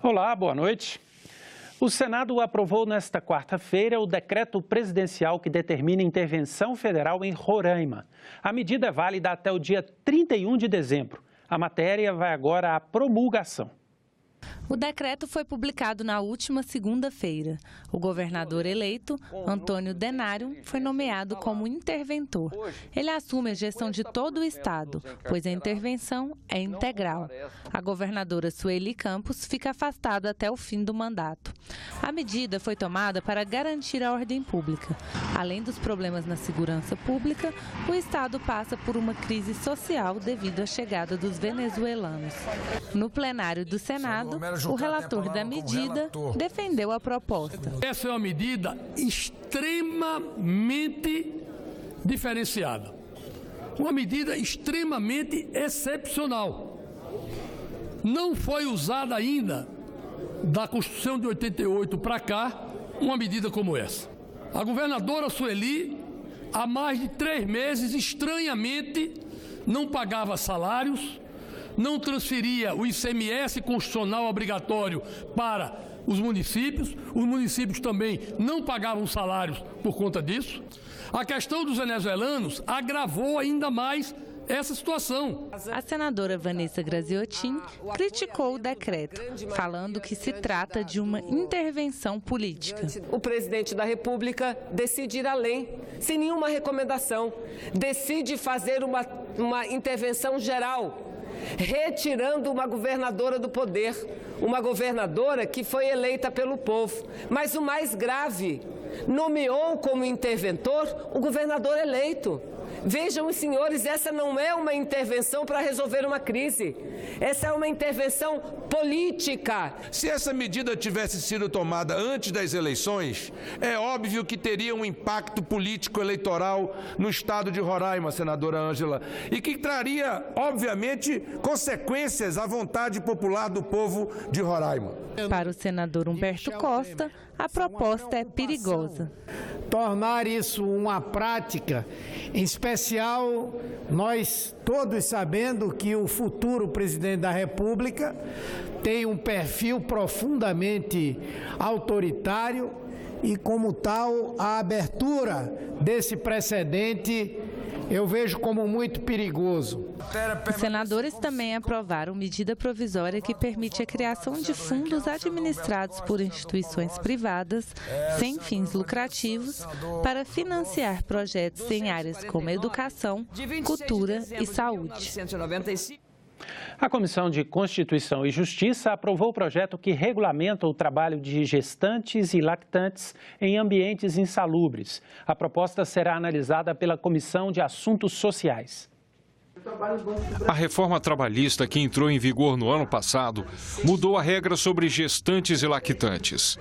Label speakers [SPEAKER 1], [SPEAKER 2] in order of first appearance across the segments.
[SPEAKER 1] Olá, boa noite. O Senado aprovou nesta quarta-feira o decreto presidencial que determina intervenção federal em Roraima. A medida é válida até o dia 31 de dezembro. A matéria vai agora à promulgação.
[SPEAKER 2] O decreto foi publicado na última segunda-feira. O governador eleito, Antônio Denário, foi nomeado como interventor. Ele assume a gestão de todo o estado, pois a intervenção é integral. A governadora Sueli Campos fica afastada até o fim do mandato. A medida foi tomada para garantir a ordem pública. Além dos problemas na segurança pública, o estado passa por uma crise social devido à chegada dos venezuelanos. No plenário do Senado, o relator da medida defendeu a proposta.
[SPEAKER 3] Essa é uma medida extremamente diferenciada, uma medida extremamente excepcional. Não foi usada ainda, da Constituição de 88 para cá, uma medida como essa. A governadora Sueli, há mais de 3 meses, estranhamente, não pagava salários, não transferia o ICMS constitucional obrigatório para os municípios também não pagavam salários por conta disso. A questão dos venezuelanos agravou ainda mais essa situação.
[SPEAKER 2] A senadora Vanessa Graziotin criticou o decreto, falando que se trata de uma intervenção política.
[SPEAKER 4] O presidente da República decide ir além, sem nenhuma recomendação, decide fazer uma intervenção geral, retirando uma governadora do poder, uma governadora que foi eleita pelo povo. Mas o mais grave, nomeou como interventor o governador eleito. Vejam os senhores, essa não é uma intervenção para resolver uma crise, essa é uma intervenção política.
[SPEAKER 5] Se essa medida tivesse sido tomada antes das eleições, é óbvio que teria um impacto político eleitoral no estado de Roraima, senadora Ângela, e que traria, obviamente, consequências à vontade popular do povo de Roraima.
[SPEAKER 2] Para o senador Humberto Costa, a proposta é perigosa.
[SPEAKER 6] Tornar isso uma prática, em especial nós todos sabendo que o futuro presidente da República tem um perfil profundamente autoritário e, como tal, a abertura desse precedente eu vejo como muito perigoso.
[SPEAKER 2] Os senadores também aprovaram medida provisória que permite a criação de fundos administrados por instituições privadas, sem fins lucrativos, para financiar projetos em áreas como educação, cultura e saúde.
[SPEAKER 1] A Comissão de Constituição e Justiça aprovou o projeto que regulamenta o trabalho de gestantes e lactantes em ambientes insalubres. A proposta será analisada pela Comissão de Assuntos Sociais.
[SPEAKER 7] A reforma trabalhista que entrou em vigor no ano passado mudou a regra sobre gestantes e lactantes.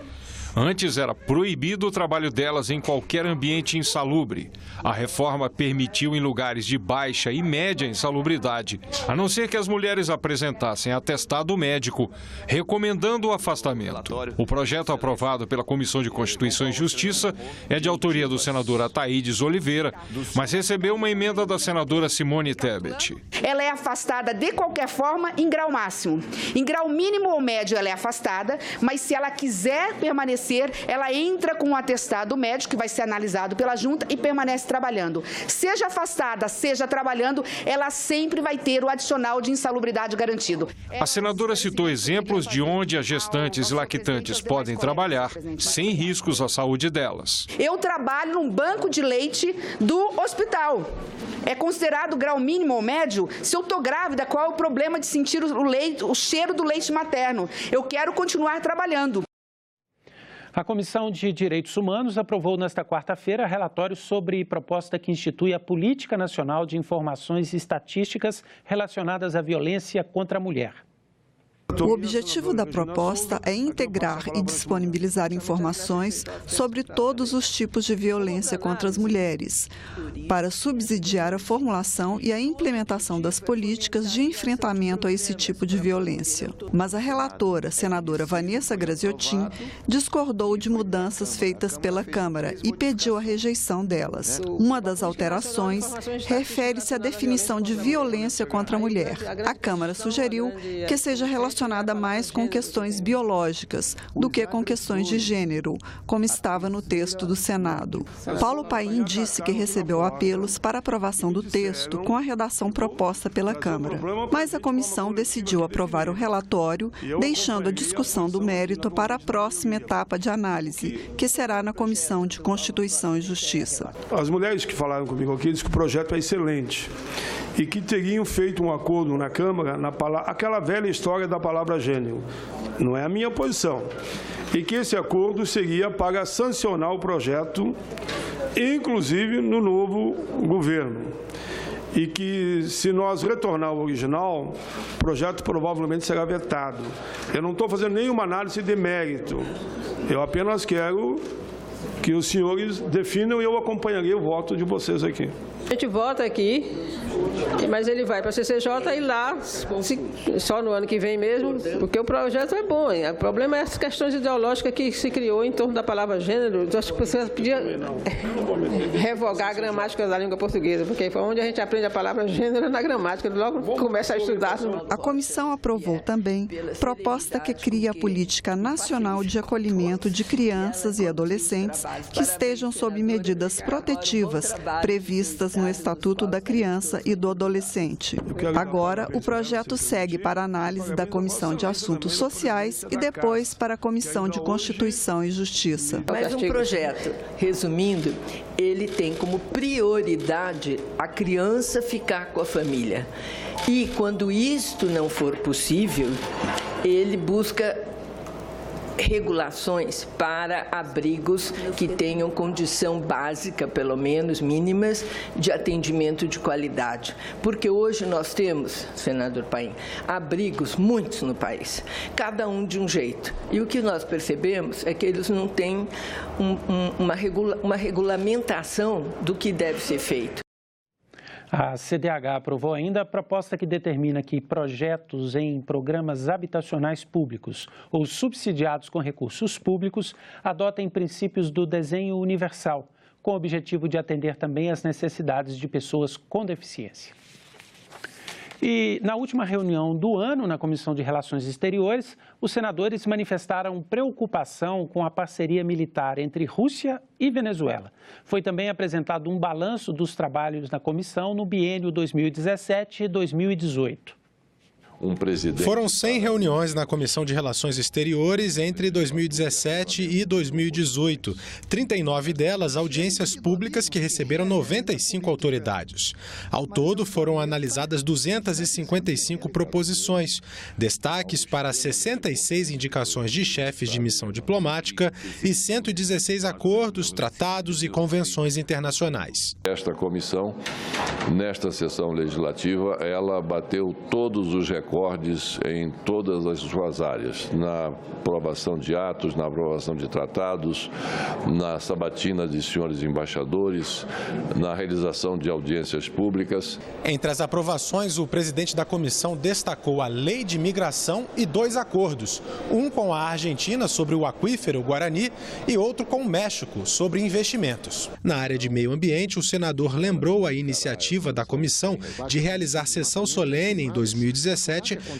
[SPEAKER 7] Antes era proibido o trabalho delas em qualquer ambiente insalubre. A reforma permitiu em lugares de baixa e média insalubridade, a não ser que as mulheres apresentassem atestado médico recomendando o afastamento. O projeto aprovado pela Comissão de Constituição e Justiça é de autoria do senador Ataídes Oliveira, mas recebeu uma emenda da senadora Simone Tebet.
[SPEAKER 8] Ela é afastada de qualquer forma em grau máximo. Em grau mínimo ou médio ela é afastada, mas se ela quiser permanecer, ela entra com um atestado médico que vai ser analisado pela junta e permanece trabalhando. Seja afastada, seja trabalhando, ela sempre vai ter o adicional de insalubridade garantido.
[SPEAKER 7] A senadora citou exemplos de onde as gestantes e lactantes podem trabalhar sem riscos à saúde delas.
[SPEAKER 8] Eu trabalho num banco de leite do hospital. É considerado grau mínimo ou médio? Se eu estou grávida, qual é o problema de sentir o cheiro do leite materno? Eu quero continuar trabalhando.
[SPEAKER 1] A Comissão de Direitos Humanos aprovou nesta quarta-feira relatório sobre proposta que institui a Política Nacional de Informações e Estatísticas relacionadas à violência contra a mulher.
[SPEAKER 9] O objetivo da proposta é integrar e disponibilizar informações sobre todos os tipos de violência contra as mulheres, para subsidiar a formulação e a implementação das políticas de enfrentamento a esse tipo de violência. Mas a relatora, senadora Vanessa Graziotin, discordou de mudanças feitas pela Câmara e pediu a rejeição delas. Uma das alterações refere-se à definição de violência contra a mulher. A Câmara sugeriu que seja relacionada relacionada mais com questões biológicas do que com questões de gênero, como estava no texto do Senado. Paulo Paim disse que recebeu apelos para aprovação do texto com a redação proposta pela Câmara. Mas a comissão decidiu aprovar o relatório, deixando a discussão do mérito para a próxima etapa de análise, que será na Comissão de Constituição e Justiça.
[SPEAKER 10] As mulheres que falaram comigo aqui dizem que o projeto é excelente e que teriam feito um acordo na Câmara, aquela velha história da palavra gênero. Não é a minha posição. E que esse acordo seria para sancionar o projeto, inclusive no novo governo. E que, se nós retornar ao original, o projeto provavelmente será vetado. Eu não estou fazendo nenhuma análise de mérito. Eu apenas quero que os senhores definam e eu acompanharei o voto de vocês aqui.
[SPEAKER 11] A gente vota aqui, mas ele vai para a CCJ e lá, só no ano que vem mesmo, porque o projeto é bom. O problema é as questões ideológicas que se criou em torno da palavra gênero. Eu acho que você podia revogar a gramática da língua portuguesa, porque foi onde a gente aprende a palavra gênero na gramática, logo começa a estudar.
[SPEAKER 9] A comissão aprovou também proposta que cria a Política Nacional de Acolhimento de Crianças e Adolescentes que estejam sob medidas protetivas previstas no Estatuto da Criança e do Adolescente. Agora, o projeto segue para análise da Comissão de Assuntos Sociais e depois para a Comissão de Constituição e Justiça.
[SPEAKER 12] Mas um projeto, resumindo, ele tem como prioridade a criança ficar com a família. E quando isto não for possível, ele busca regulações para abrigos que tenham condição básica, pelo menos mínimas, de atendimento de qualidade. Porque hoje nós temos, senador Paim, abrigos muitos no país, cada um de um jeito. E o que nós percebemos é que eles não têm uma regulamentação do que deve ser feito.
[SPEAKER 1] A CDH aprovou ainda a proposta que determina que projetos em programas habitacionais públicos ou subsidiados com recursos públicos adotem princípios do desenho universal, com o objetivo de atender também às necessidades de pessoas com deficiência. E na última reunião do ano na Comissão de Relações Exteriores, os senadores manifestaram preocupação com a parceria militar entre Rússia e Venezuela. Foi também apresentado um balanço dos trabalhos na comissão no biênio 2017 e 2018.
[SPEAKER 13] Foram 100 reuniões na Comissão de Relações Exteriores entre 2017 e 2018. 39 delas audiências públicas que receberam 95 autoridades. Ao todo, foram analisadas 255 proposições, destaques para 66 indicações de chefes de missão diplomática e 116 acordos, tratados e convenções internacionais.
[SPEAKER 14] Esta comissão, nesta sessão legislativa, ela bateu todos os recordes em todas as suas áreas, na aprovação de atos, na aprovação de tratados, na sabatina de senhores embaixadores, na realização de audiências públicas.
[SPEAKER 13] Entre as aprovações, o presidente da comissão destacou a Lei de Migração e 2 acordos, um com a Argentina sobre o aquífero Guarani e outro com o México sobre investimentos. Na área de meio ambiente, o senador lembrou a iniciativa da comissão de realizar sessão solene em 2017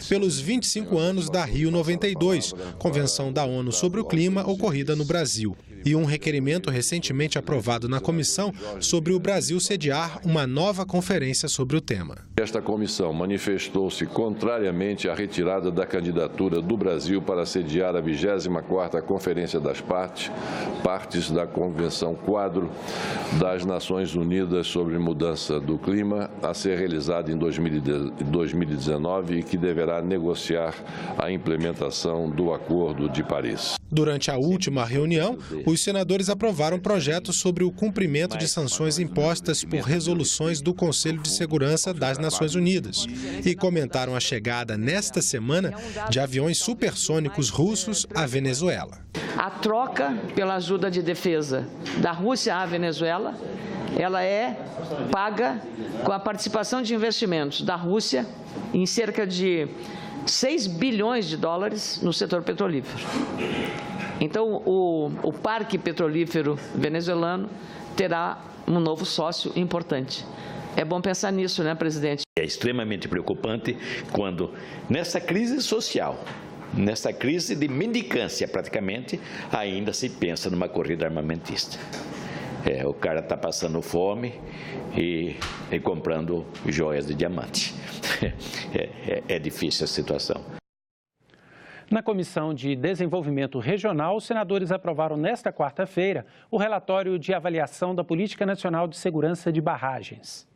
[SPEAKER 13] pelos 25 anos da Rio 92, Convenção da ONU sobre o Clima ocorrida no Brasil. E um requerimento recentemente aprovado na comissão sobre o Brasil sediar uma nova conferência sobre o tema.
[SPEAKER 14] Esta comissão manifestou-se contrariamente à retirada da candidatura do Brasil para sediar a 24ª Conferência das partes da Convenção Quadro das Nações Unidas sobre Mudança do Clima, a ser realizada em 2019 e que deverá negociar a implementação do Acordo de Paris.
[SPEAKER 13] Durante a última reunião, os senadores aprovaram projetos sobre o cumprimento de sanções impostas por resoluções do Conselho de Segurança das Nações Unidas e comentaram a chegada nesta semana de aviões supersônicos russos à Venezuela.
[SPEAKER 15] A troca pela ajuda de defesa da Rússia à Venezuela, ela é paga com a participação de investimentos da Rússia em cerca de 6 bilhões de dólares no setor petrolífero. Então, o parque petrolífero venezuelano terá um novo sócio importante. É bom pensar nisso, né, presidente?
[SPEAKER 16] É extremamente preocupante quando, nessa crise social, nessa crise de mendicância praticamente, ainda se pensa numa corrida armamentista. O cara está passando fome e comprando joias de diamante. É difícil a situação.
[SPEAKER 1] Na Comissão de Desenvolvimento Regional, os senadores aprovaram nesta quarta-feira o relatório de avaliação da Política Nacional de Segurança de Barragens.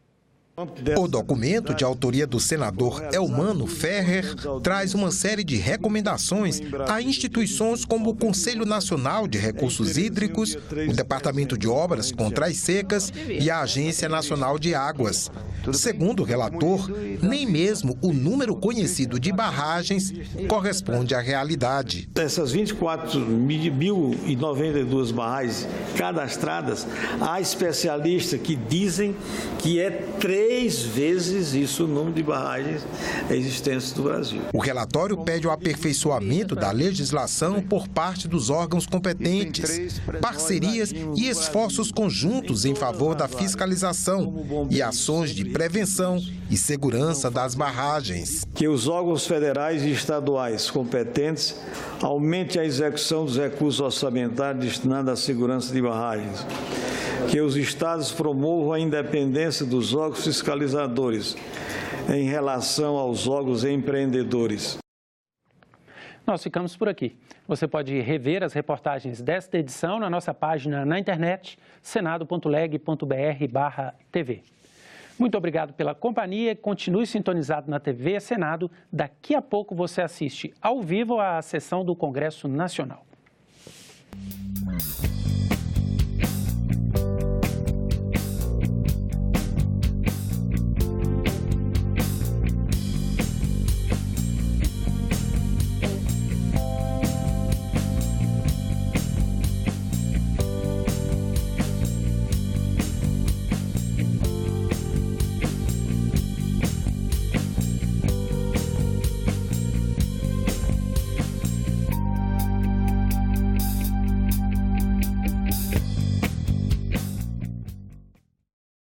[SPEAKER 17] O documento, de autoria do senador Elmano Ferrer, traz uma série de recomendações a instituições como o Conselho Nacional de Recursos Hídricos, o Departamento de Obras contra as Secas e a Agência Nacional de Águas. Segundo o relator, nem mesmo o número conhecido de barragens corresponde à realidade.
[SPEAKER 18] Essas 24.092 barragens cadastradas, há especialistas que dizem que é 3 vezes isso o número de barragens existentes no Brasil.
[SPEAKER 17] O relatório pede o aperfeiçoamento da legislação por parte dos órgãos competentes, parcerias e esforços conjuntos em favor da fiscalização e ações de prevenção e segurança das barragens.
[SPEAKER 18] Que os órgãos federais e estaduais competentes aumentem a execução dos recursos orçamentários destinados à segurança de barragens. Que os estados promovam a independência dos órgãos fiscalizadores em relação aos órgãos empreendedores.
[SPEAKER 1] Nós ficamos por aqui. Você pode rever as reportagens desta edição na nossa página na internet, senado.leg.br/TV. Muito obrigado pela companhia. Continue sintonizado na TV Senado. Daqui a pouco você assiste ao vivo à sessão do Congresso Nacional.